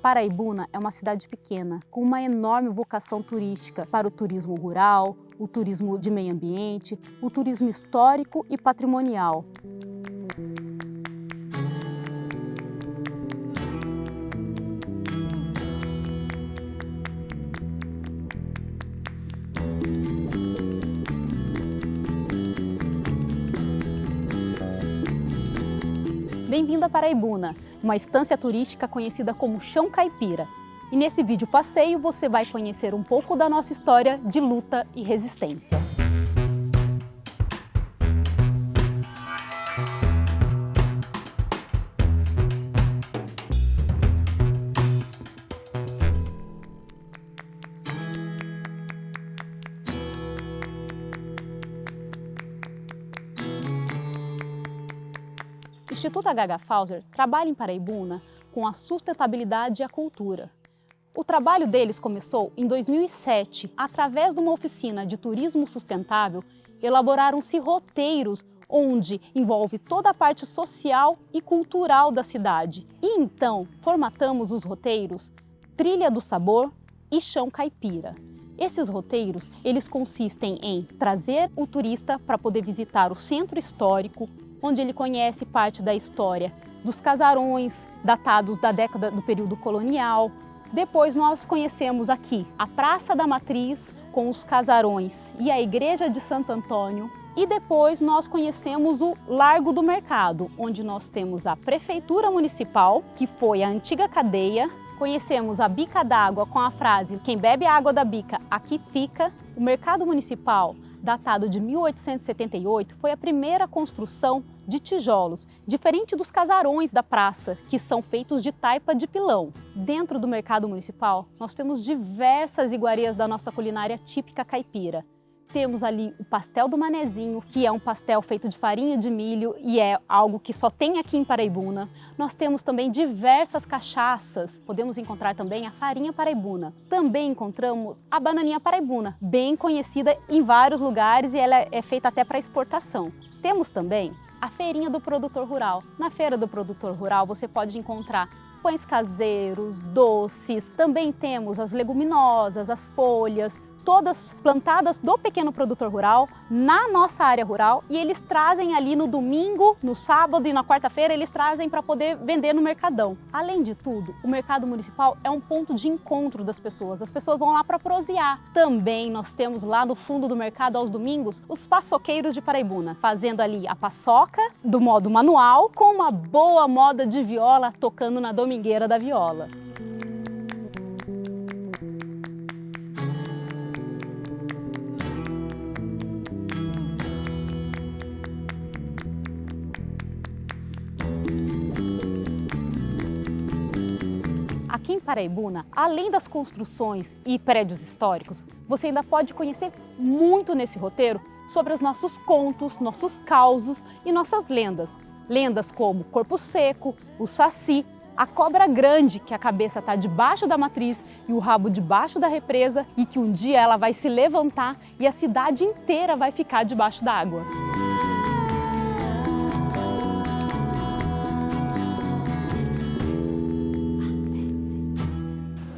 Paraibuna é uma cidade pequena, com uma enorme vocação turística para o turismo rural, o turismo de meio ambiente, o turismo histórico e patrimonial. Bem-vindo a Paraibuna, uma estância turística conhecida como Chão Caipira. E nesse vídeo passeio você vai conhecer um pouco da nossa história de luta e resistência. O Instituto H.H. Fauser trabalha em Paraibuna com a sustentabilidade e a cultura. O trabalho deles começou em 2007. Através de uma oficina de turismo sustentável, elaboraram-se roteiros onde envolve toda a parte social e cultural da cidade. E então formatamos os roteiros Trilha do Sabor e Chão Caipira. Esses roteiros, eles consistem em trazer o turista para poder visitar o centro histórico, onde ele conhece parte da história dos casarões datados da década do período colonial. Depois nós conhecemos aqui a Praça da Matriz com os casarões e a Igreja de Santo Antônio. E depois nós conhecemos o Largo do Mercado, onde nós temos a Prefeitura Municipal, que foi a antiga cadeia. Conhecemos a Bica d'Água com a frase "Quem bebe a água da bica, aqui fica". O Mercado Municipal, datado de 1878, foi a primeira construção de tijolos, diferente dos casarões da praça, que são feitos de taipa de pilão. Dentro do Mercado Municipal, nós temos diversas iguarias da nossa culinária típica caipira. Temos ali o pastel do Manezinho, que é um pastel feito de farinha de milho e é algo que só tem aqui em Paraibuna. Nós temos também diversas cachaças. Podemos encontrar também a farinha paraibuna. Também encontramos a bananinha paraibuna, bem conhecida em vários lugares e ela é feita até para exportação. Temos também a feirinha do produtor rural. Na feira do produtor rural você pode encontrar pães caseiros, doces. Também temos as leguminosas, as folhas, todas plantadas do pequeno produtor rural, na nossa área rural, e eles trazem ali no domingo, no sábado e na quarta-feira, eles trazem para poder vender no mercadão. Além de tudo, o mercado municipal é um ponto de encontro das pessoas. As pessoas vão lá para prosear. Também nós temos lá no fundo do mercado, aos domingos, os paçoqueiros de Paraibuna, fazendo ali a paçoca do modo manual, com uma boa moda de viola, tocando na domingueira da viola. Aqui em Paraibuna, além das construções e prédios históricos, você ainda pode conhecer muito nesse roteiro sobre os nossos contos, nossos causos e nossas lendas. Lendas como Corpo Seco, o Saci, a Cobra Grande, que a cabeça está debaixo da matriz e o rabo debaixo da represa, e que um dia ela vai se levantar e a cidade inteira vai ficar debaixo d'água.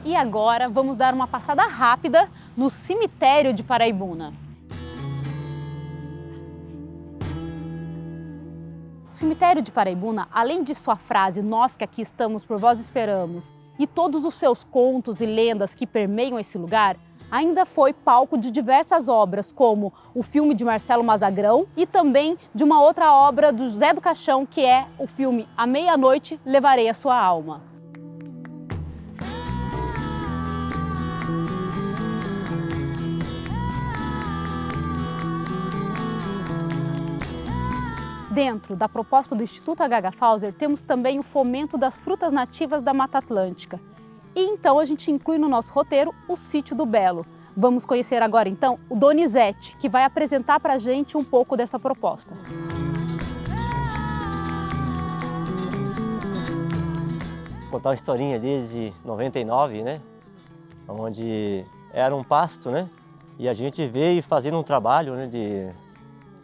E agora vamos dar uma passada rápida no cemitério de Paraibuna. O cemitério de Paraibuna, além de sua frase "Nós que aqui estamos por vós esperamos" e todos os seus contos e lendas que permeiam esse lugar, ainda foi palco de diversas obras, como o filme de Marcelo Mazagrão e também de uma outra obra do José do Caixão, que é o filme "À Meia-Noite Levarei a Sua Alma". Dentro da proposta do Instituto H.H. Fauser, temos também o fomento das frutas nativas da Mata Atlântica. E então a gente inclui no nosso roteiro o Sítio do Belo. Vamos conhecer agora então o Donizete, que vai apresentar para a gente um pouco dessa proposta. Vou contar uma historinha desde 99, né? Onde era um pasto, né? E a gente veio fazendo um trabalho, né, de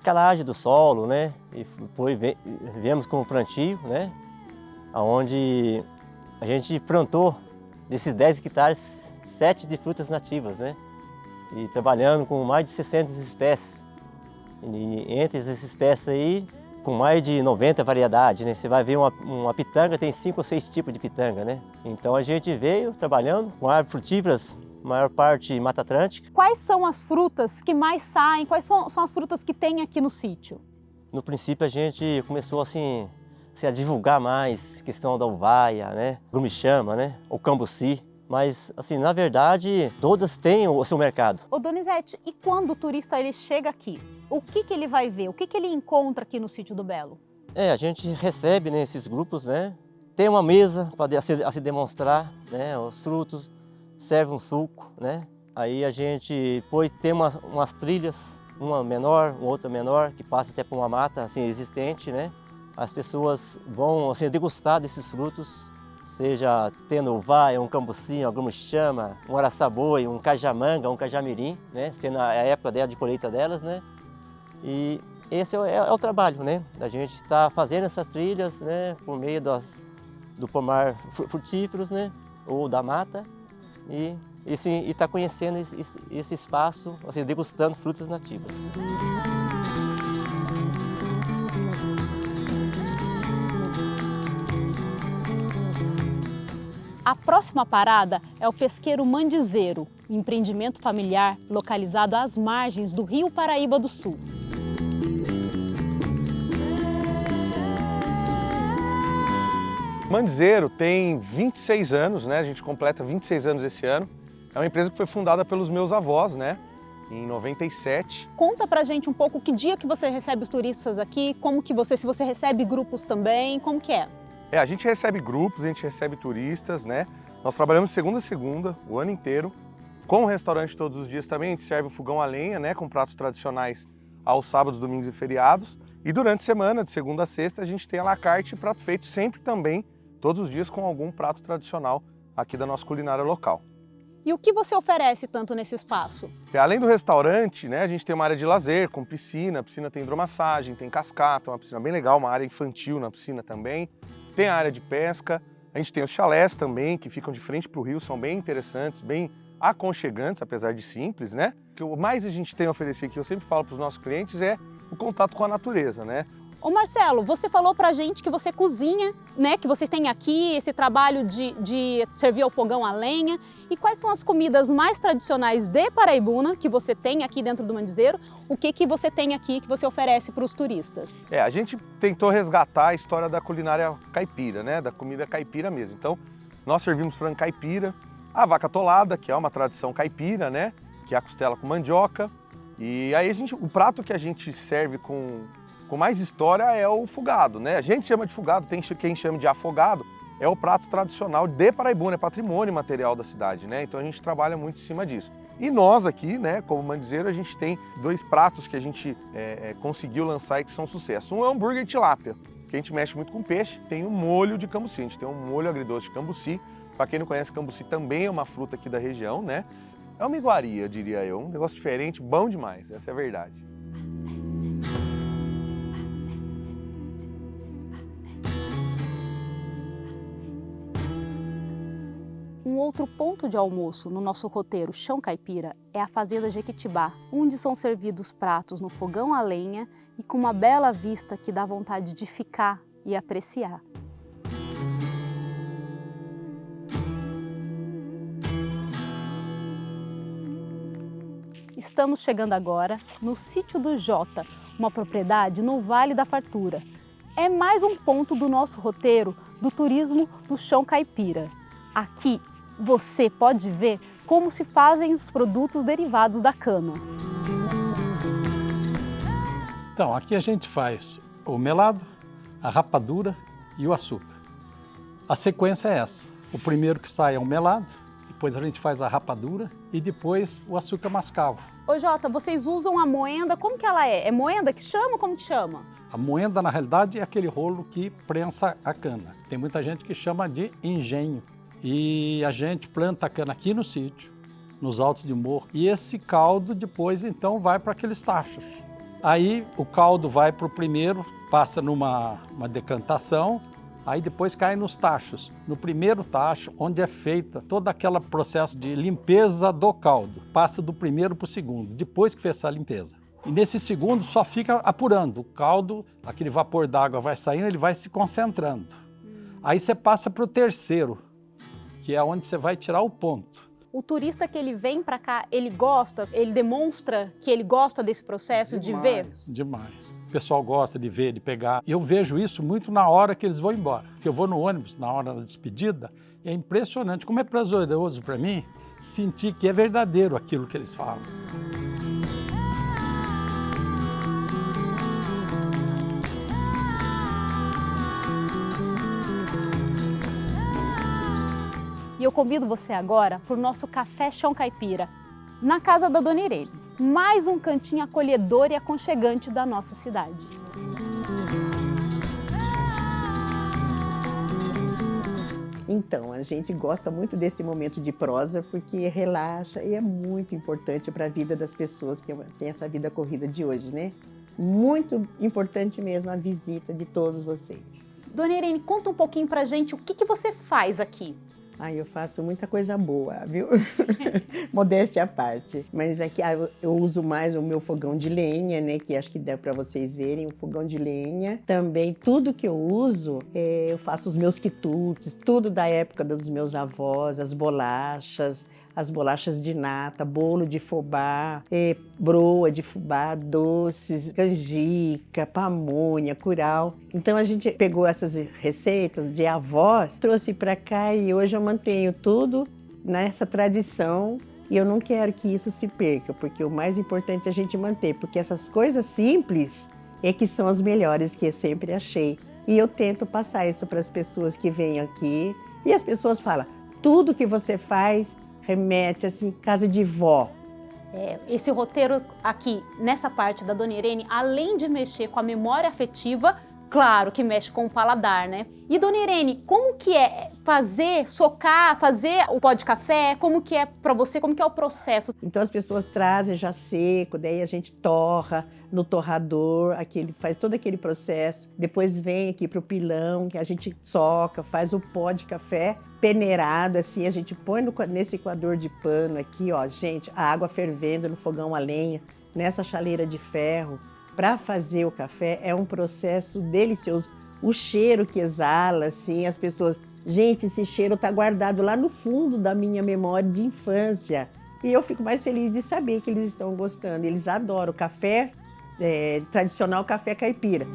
calagem do solo, né? E depois viemos com o plantio, né? Onde a gente plantou Desses 10 hectares, 7 de frutas nativas, né? E trabalhando com mais de 600 espécies. E entre essas espécies aí, com mais de 90 variedades, né? Você vai ver uma pitanga, tem 5 ou 6 tipos de pitanga, né? Então a gente veio trabalhando com árvores frutíferas, maior parte Mata Atlântica. Quais são as frutas que mais saem? Quais são as frutas que tem aqui no sítio? No princípio a gente começou assim a divulgar mais a questão da uvaia, né? Grumichama, né? O cambuci. Mas, assim, na verdade, todas têm o seu mercado. Ô, Donizete, e quando o turista ele chega aqui, o que ele vai ver? O que ele encontra aqui no Sítio do Belo? A gente recebe, né, esses grupos, né? Tem uma mesa para se demonstrar, né, os frutos, serve um suco, né? Aí a gente depois tem umas trilhas, uma menor, outra menor, que passa até por uma mata assim, existente, né? As pessoas vão assim, degustar desses frutos, seja tendo uvaia, um cambuci, uma grumichama, um araçaboi, um cajamanga, um cajamirim, né? Sendo a época de colheita delas, né? E esse é o trabalho, né? A gente está fazendo essas trilhas, né? Por meio do pomar frutíferos, né? Ou da mata, e está conhecendo esse espaço, assim, degustando frutas nativas. A próxima parada é o Pesqueiro Mandizeiro, um empreendimento familiar localizado às margens do Rio Paraíba do Sul. Mandizeiro tem 26 anos, né? A gente completa 26 anos esse ano. É uma empresa que foi fundada pelos meus avós, né? Em 97. Conta pra gente um pouco que dia que você recebe os turistas aqui, se você recebe grupos também, como que é? A gente recebe grupos, a gente recebe turistas, né? Nós trabalhamos de segunda a segunda, o ano inteiro. Com o restaurante todos os dias também, a gente serve o fogão a lenha, né? Com pratos tradicionais aos sábados, domingos e feriados. E durante a semana, de segunda a sexta, a gente tem à la carte e prato feito sempre também, todos os dias com algum prato tradicional aqui da nossa culinária local. E o que você oferece tanto nesse espaço? Além do restaurante, né, a gente tem uma área de lazer com piscina, a piscina tem hidromassagem, tem cascata, uma piscina bem legal, uma área infantil na piscina também. Tem a área de pesca, a gente tem os chalés também, que ficam de frente para o rio, são bem interessantes, bem aconchegantes, apesar de simples, né? O que mais a gente tem a oferecer aqui, eu sempre falo para os nossos clientes, é o contato com a natureza, né? Ô Marcelo, você falou pra gente que você cozinha, né? Que vocês têm aqui esse trabalho de servir ao fogão a lenha. E quais são as comidas mais tradicionais de Paraibuna que você tem aqui dentro do Mandizeiro? O que você tem aqui que você oferece para os turistas? A gente tentou resgatar a história da culinária caipira, né? Da comida caipira mesmo. Então, nós servimos frango caipira, a vaca atolada, que é uma tradição caipira, né? Que é a costela com mandioca. E aí o prato que a gente serve com mais história é o fugado, né? A gente chama de fugado, tem quem chama de afogado, é o prato tradicional de Paraibuna, é patrimônio material da cidade, né? Então a gente trabalha muito em cima disso. E nós aqui, né, como Mandizeiro, a gente tem 2 pratos que a gente conseguiu lançar e que são sucesso. Um é o hambúrguer tilápia, que a gente mexe muito com peixe, tem um molho de cambuci, a gente tem um molho agridoce de cambuci. Para quem não conhece, cambuci também é uma fruta aqui da região, né? É uma iguaria, diria eu, um negócio diferente, bom demais, essa é a verdade. Um outro ponto de almoço no nosso roteiro Chão Caipira é a Fazenda Jequitibá, onde são servidos pratos no fogão a lenha e com uma bela vista que dá vontade de ficar e apreciar. Estamos chegando agora no Sítio do Jota, uma propriedade no Vale da Fartura. É mais um ponto do nosso roteiro do turismo do Chão Caipira. Aqui você pode ver como se fazem os produtos derivados da cana. Então, aqui a gente faz o melado, a rapadura e o açúcar. A sequência é essa. O primeiro que sai é o melado, depois a gente faz a rapadura e depois o açúcar mascavo. Ô Jota, vocês usam a moenda, como que ela é? É moenda que chama ou como que chama? A moenda, na realidade, é aquele rolo que prensa a cana. Tem muita gente que chama de engenho. E a gente planta a cana aqui no sítio, nos altos de morro, e esse caldo depois então vai para aqueles tachos. Aí o caldo vai para o primeiro, passa numa decantação, Aí depois cai nos tachos. No primeiro tacho, onde é feita todo aquele processo de limpeza do caldo. Passa do primeiro para o segundo, depois que fez essa limpeza. E nesse segundo só fica apurando. O caldo, aquele vapor d'água vai saindo, ele vai se concentrando. Aí você passa para o terceiro, que é onde você vai tirar o ponto. O turista que ele vem para cá, ele gosta, ele demonstra que ele gosta desse processo de ver? Demais. O pessoal gosta de ver, de pegar. Eu vejo isso muito na hora que eles vão embora. Porque eu vou no ônibus, na hora da despedida, e é impressionante, como é prazeroso para mim, sentir que é verdadeiro aquilo que eles falam. E eu convido você agora para o nosso Café Chão Caipira, na casa da Dona Irene. Mais um cantinho acolhedor e aconchegante da nossa cidade. Então, a gente gosta muito desse momento de prosa porque relaxa e é muito importante para a vida das pessoas que têm essa vida corrida de hoje, né? Muito importante mesmo a visita de todos vocês. Dona Irene, conta um pouquinho pra gente o que você faz aqui. Eu faço muita coisa boa, viu? Modéstia à parte. Mas aqui eu uso mais o meu fogão de lenha, né? Que acho que dá para vocês verem, o fogão de lenha. Também tudo que eu uso, eu faço os meus quitutes, tudo da época dos meus avós, as bolachas de nata, bolo de fubá, broa de fubá, doces, canjica, pamonha, curau. Então a gente pegou essas receitas de avós, trouxe para cá e hoje eu mantenho tudo nessa tradição e eu não quero que isso se perca, porque o mais importante é a gente manter, porque essas coisas simples é que são as melhores que eu sempre achei. E eu tento passar isso para as pessoas que vêm aqui e as pessoas falam, tudo que você faz remete assim, casa de vó. Esse roteiro aqui, nessa parte da Dona Irene, além de mexer com a memória afetiva, claro que mexe com o paladar, né? E Dona Irene, como que é fazer o pó de café? Como que é para você? Como que é o processo? Então as pessoas trazem já seco, daí a gente torra no torrador, faz todo aquele processo. Depois vem aqui pro pilão, que a gente soca, faz o pó de café peneirado, assim, a gente põe nesse coador de pano aqui, ó, gente, a água fervendo no fogão a lenha, nessa chaleira de ferro. Para fazer o café é um processo delicioso. O cheiro que exala, assim, as pessoas... Gente, esse cheiro tá guardado lá no fundo da minha memória de infância. E eu fico mais feliz de saber que eles estão gostando. Eles adoram o café, tradicional café caipira.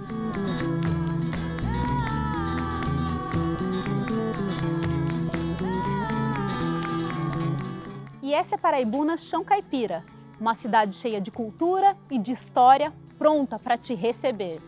E essa é Paraibuna Chão Caipira, uma cidade cheia de cultura e de história, pronta para te receber.